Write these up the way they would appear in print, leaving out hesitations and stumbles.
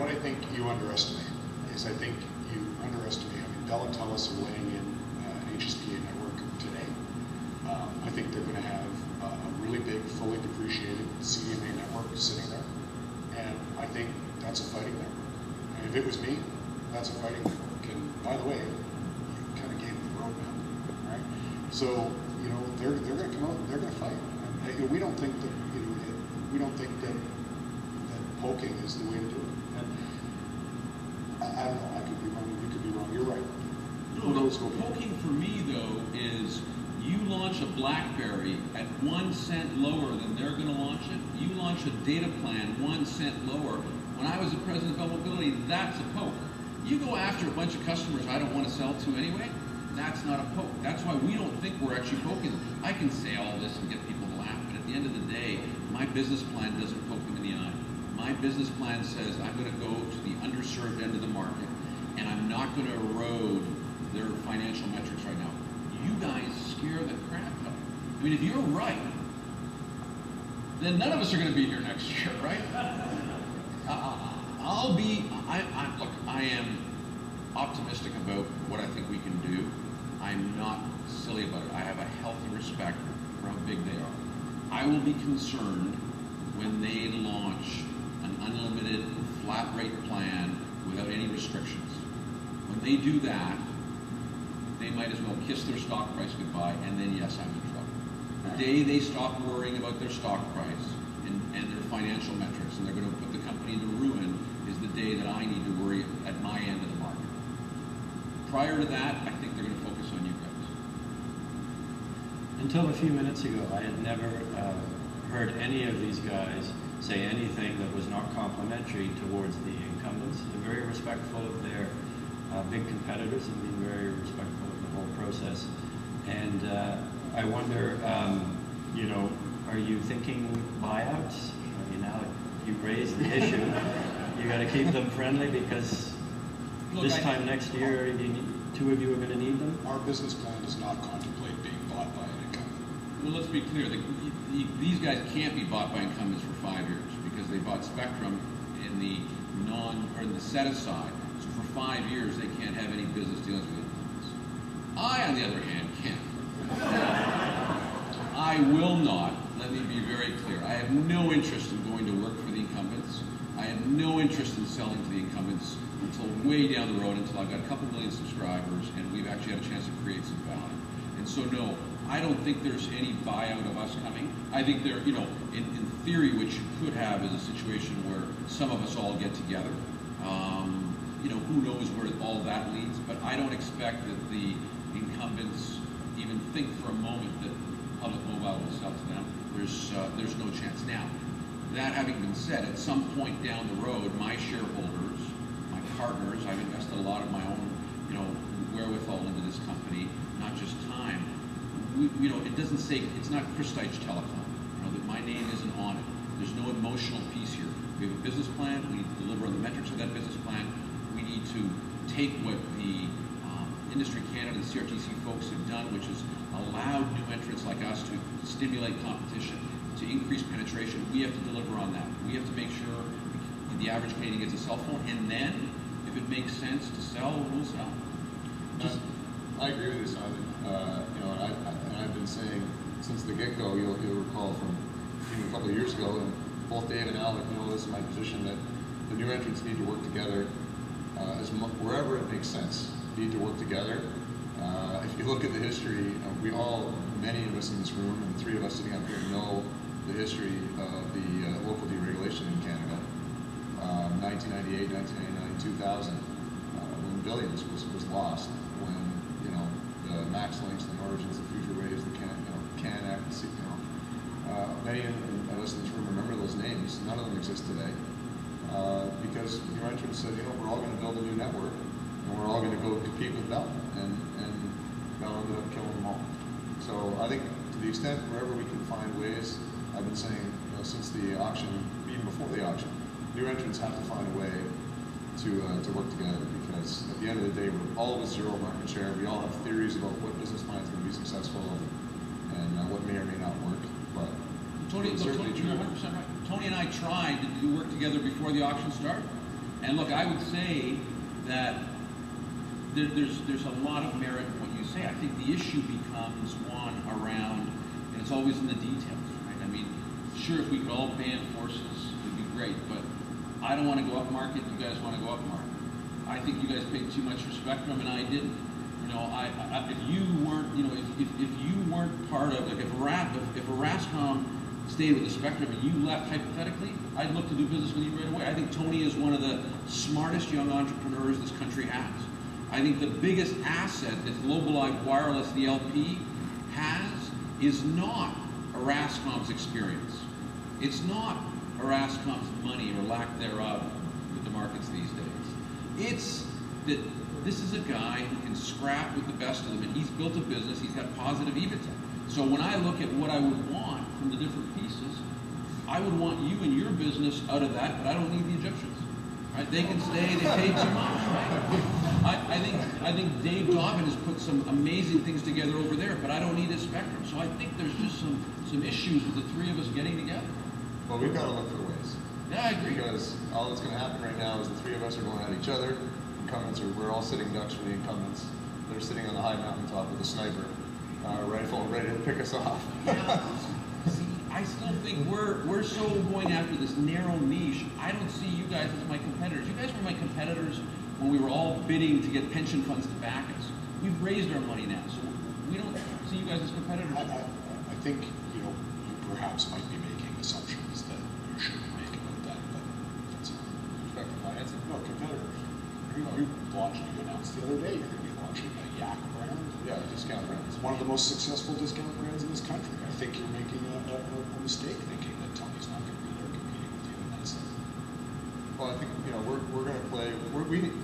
what I think you underestimate is I think you underestimate. I mean, Bell and Telus are laying in an HSPA network today. I think they're going to have a really big, fully depreciated CDMA network sitting there, and I think that's a fighting network. And if it was me, that's a fighting network. And by the way, you kind of gave me the roadmap, right? So they're going to come out and they're going to fight. And, we don't think that we don't think that poking is the way to do it. And I don't know. I could be wrong. You could be wrong. You're right. No, poking for me though is you launch a BlackBerry at 1 cent lower than they're going to launch it. You launch a data plan 1 cent lower. When I was the president of Bell Mobility, that's a poke. You go after a bunch of customers I don't want to sell to anyway. That's not a poke. That's why we don't think we're actually poking them. I can say all this and get people to laugh, but at the end of the day, my business plan doesn't poke them in the eye. My business plan says I'm going to go to the underserved end of the market, and I'm not going to erode their financial metrics right now. You guys scare the crap out of me. I mean, if you're right, then none of us are going to be here next year, right? Look, I am optimistic about what I think we can do. I'm not silly about it. I have a healthy respect for how big they are. I will be concerned when they launch an unlimited flat rate plan without any restrictions. When they do that, they might as well kiss their stock price goodbye, and then yes, I'm in trouble. The day they stop worrying about their stock price and their financial metrics, and they're going to put the company into ruin, is the day that I need to worry at my end of the market. Prior to that, I think they're going to focus on you guys. Until a few minutes ago, I had never heard any of these guys say anything that was not complimentary towards the incumbents. They're very respectful of their big competitors and being very respectful of the whole process. And I wonder, are you thinking buyouts? I mean, now you raised the issue, you got to keep them friendly because this time next year, two of you are going to need them? Our business plan does not contemplate being bought by an incumbent. Well, let's be clear. These guys can't be bought by incumbents for 5 years because they bought Spectrum in the set aside. So for 5 years, they can't have any business dealings with incumbents. I, on the other hand, can. I will not. Let me be very clear. I have no interest in going to work for the incumbents. I have no interest in selling to the incumbents until way down the road, until I've got a couple million subscribers and we've actually had a chance to create some value. And so no, I don't think there's any buyout of us coming. I think there, in theory, what you could have is a situation where some of us all get together. Who knows where all that leads, but I don't expect that the incumbents even think for a moment that Public Mobile will sell to them. There's no chance. Now, that having been said, at some point down the road, my shareholders, my partners, I've invested a lot of my own, wherewithal into this company, not just time. It doesn't say, it's not Chris Deitch Telecom, that my name isn't on it. There's no emotional piece here. We have a business plan. We need to deliver on the metrics of that business plan. We need to take what the Industry Canada and CRTC folks have done, which is allowed new entrants like us to stimulate competition, to increase penetration. We have to deliver on that. We have to make sure the average Canadian gets a cell phone, and then, if it makes sense to sell, we'll sell. I agree with you, Simon. And I've been saying since the get-go, you'll recall from even a couple of years ago, and both Dave and Alec know this is my position, that the new entrants need to work together wherever it makes sense. Need to work together. If you look at the history, many of us in this room, and the three of us sitting up here, know the history of the local deregulation in Canada. 1998, 1999, 2000, when billions was lost, when the Max Links, the Norwegians, the Future Waves, the Can Act, many of us in this room remember those names. None of them exist today because new entrants said, we're all going to build a new network. And we're all going to go compete with Bell, and Bell ended up killing them all. So I think to the extent wherever we can find ways, I've been saying since the auction, even before the auction, new entrants have to find a way to work together because at the end of the day, we're all with zero market share. We all have theories about what business plan is going to be successful and what may or may not work. But Tony, you're 100% right. Tony and I tried to work together before the auction started. And look, I would say that there's a lot of merit in what you say. I think the issue becomes one around, and it's always in the details, right? I mean, sure, if we could all band forces, it'd be great, but I don't want to go up market, you guys want to go up market. I think you guys paid too much for Spectrum, and I didn't. You know, if you weren't, you know, if you weren't part of, like, if a Rascom stayed with the Spectrum and you left hypothetically, I'd look to do business with you right away. I think Tony is one of the smartest young entrepreneurs this country has. I think the biggest asset that Globalive Wireless, the LP, has is not a Rascom's experience. It's not a Rascom's money or lack thereof with the markets these days. It's that this is a guy who can scrap with the best of them, and he's built a business, he's got positive EBITDA. So when I look at what I would want from the different pieces, I would want you and your business out of that, but I don't need the Egyptians. Right? They can stay, they pay too much, right? I think Dave Dobbin has put some amazing things together over there, but I don't need his Spectrum. So I think there's just some issues with the three of us getting together. Well, we've got to look for ways. Yeah, I agree. Because all that's going to happen right now is the three of us are going at each other. Incumbents we're all sitting ducks for the incumbents. They're sitting on the high mountaintop with a sniper rifle ready to pick us off. Yeah. See, I still think we're so going after this narrow niche. I don't see you guys as my competitors. You guys were my competitors when we were all bidding to get pension funds to back us. We've raised our money now, so we don't see you guys as competitors. I think, you know, you perhaps might be making assumptions that you shouldn't make about that, but that's all. Respect to financing. No, competitors. You announced the other day you're going to be launching a Yak brand. Yeah, discount brands. It's one of the most successful discount brands in this country. I think you're making a mistake thinking that Tony's not going to be there competing with you in that sense. Well, I think, you know, we're going to play.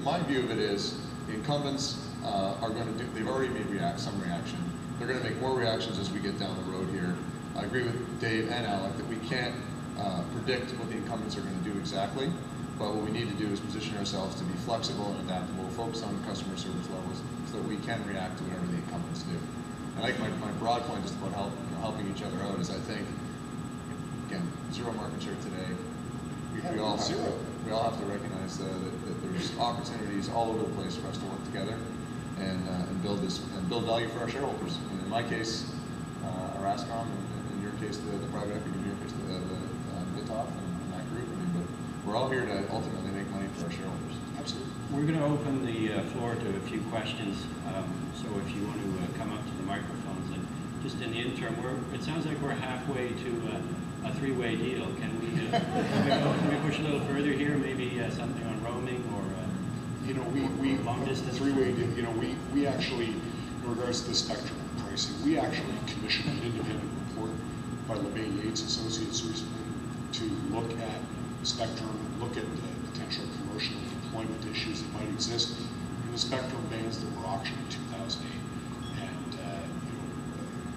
My view of it is the incumbents are going to do. They've already made some reaction. They're going to make more reactions as we get down the road here. I agree with Dave and Alec that we can't predict what the incumbents are going to do exactly. But what we need to do is position ourselves to be flexible and adaptable, focus on customer service levels so that we can react to whatever the incumbents do. And I think my broad point just about helping each other out is I think, again, zero market share today. We all have to recognize that there's opportunities all over the place for us to work together and build value for our shareholders. And in my case, Rascom, and in your case, the private equity, in your case, the Bitoff and that group. I mean, but we're all here to ultimately make money for our shareholders. Absolutely. We're going to open the floor to a few questions. So if you want to come up to the microphones, and just in the interim, it sounds like we're halfway to a three-way deal. Can we push a little further here? Maybe something on roaming or you know, we long distance. Three-way deal. You know, we actually, in regards to the spectrum pricing, we actually commissioned an independent report by LeMay Yates Associates recently to look at spectrum, look at the potential commercial deployment issues that might exist in the spectrum bands that were auctioned in 2008, and you know,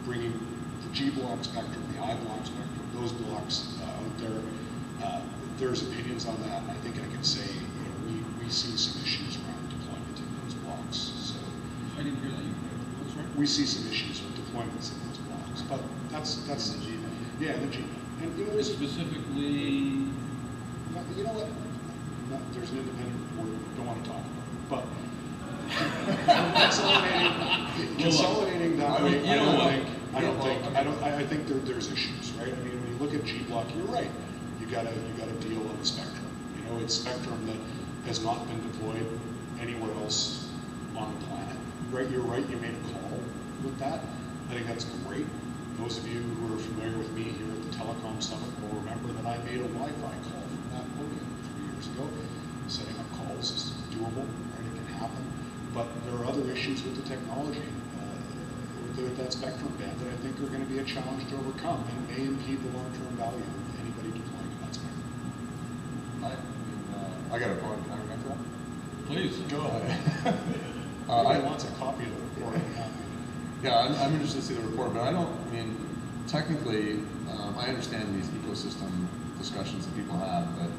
bringing the G block spectrum, the I block spectrum, those blocks out there. There's opinions on that, and I think I can say, you know, we see some issues around deployment in those blocks. So I didn't hear that. What's right? we see some issues with deployments in those blocks, but that's the G band. Yeah, the G band. And you know, Specifically. you know what? No, there's an independent report. Don't want to talk about it. But consolidating that way, I think there's issues, right? I mean, when you look at G block, you're right. You got a deal on the spectrum. You know, it's spectrum that has not been deployed anywhere else on the planet. Right? You're right. You made a call with that. I think that's great. Those of you who are familiar with me here at the Telecom Summit will remember that I made a Wi-Fi call from that podium 3 years ago. Setting up calls is doable, right? It can happen. But there are other issues with the technology, with that spectrum band that I think are going to be a challenge to overcome and may impede the long-term value of anybody deploying in that spectrum. I got a point. Can I remember that? Please. Go ahead. I wants a copy of the report. Yeah, I'm interested to see the report, but technically, I understand these ecosystem discussions that people have, but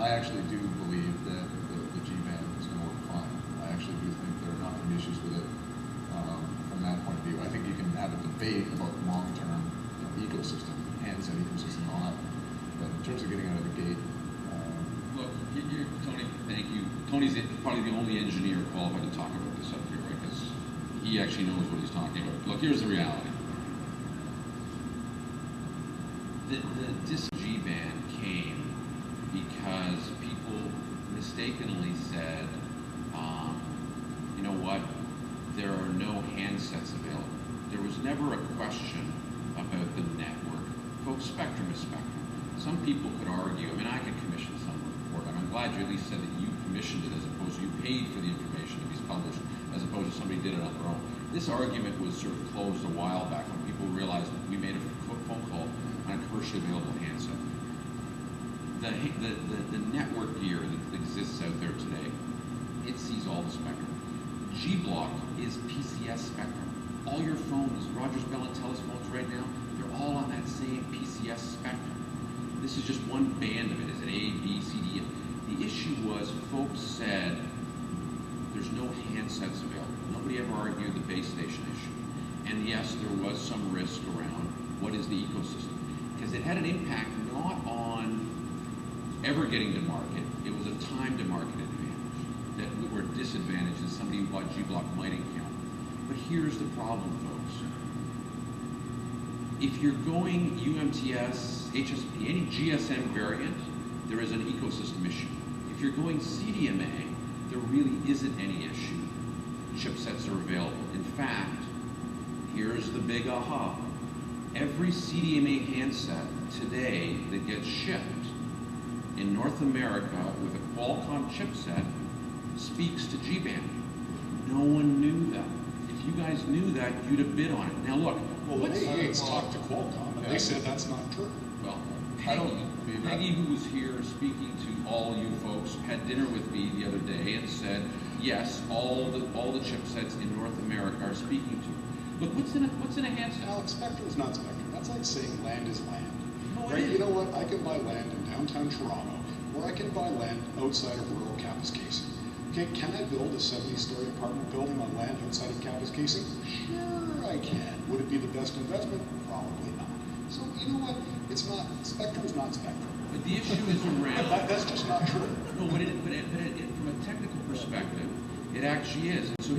I actually do believe that the G-band is going to work fine. I actually do think there are not going to be issues with it from that point of view. I think you can have a debate about long-term handset ecosystem and all that, but in terms of getting out of the gate, Look, Tony's probably the only engineer qualified to talk about this up here, right? Because he actually knows what he's talking about. Look, here's the reality. The G ban came because people mistakenly said, you know what, there are no handsets available. There was never a question about the network. Folks, spectrum is spectrum. Some people could argue, I mean, I could commission some report, and I'm glad you at least said that you commissioned it as opposed to you paid for the information to be published, as opposed to somebody did it on their own. This argument was sort of closed a while back when people realized that we made a phone call on a commercially available handset. The network gear that exists out there today, it sees all the spectrum. G-Block is PCS spectrum. All your phones, Rogers, Bell, and Telus phones right now, they're all on that same PCS spectrum. This is just one band of it. Is it A, B, C, D? The issue was folks said there's no handsets available. Nobody ever argued the base station issue. And yes, there was some risk around what is the ecosystem. Because it had an impact not on ever getting to market. It was a time to market advantage that we were disadvantaged as somebody who bought G-Block might encounter. But here's the problem, folks. If you're going UMTS, HSP, any GSM variant, there is an ecosystem issue. If you're going CDMA, there really isn't any issue. Chipsets are available. In fact, here's the big aha. Every CDMA handset today that gets shipped in North America with a Qualcomm chipset speaks to G-band. No one knew that. If you guys knew that, you'd have bid on it. Now look, Well, the A8s talked to Qualcomm, and they said that's not true. well, I don't- Peggy, who was here speaking to all you folks, had dinner with me the other day and said, yes, all the chipsets in North America are speaking to it. Look, what's in a handset? Alex, spectrum is not spectrum. That's like saying land is land. No, it Right? is. You know what? I can buy land in downtown Toronto, or I can buy land outside of rural Kapuskasing. Okay, can I build a 70-story apartment building on land outside of Kapuskasing? Sure, I can. Would it be the best investment? Probably not. So you know what? It's not. Spectrum is not spectrum. But the issue is around. That's just not true. No, but from a technical perspective, it actually is. And so here.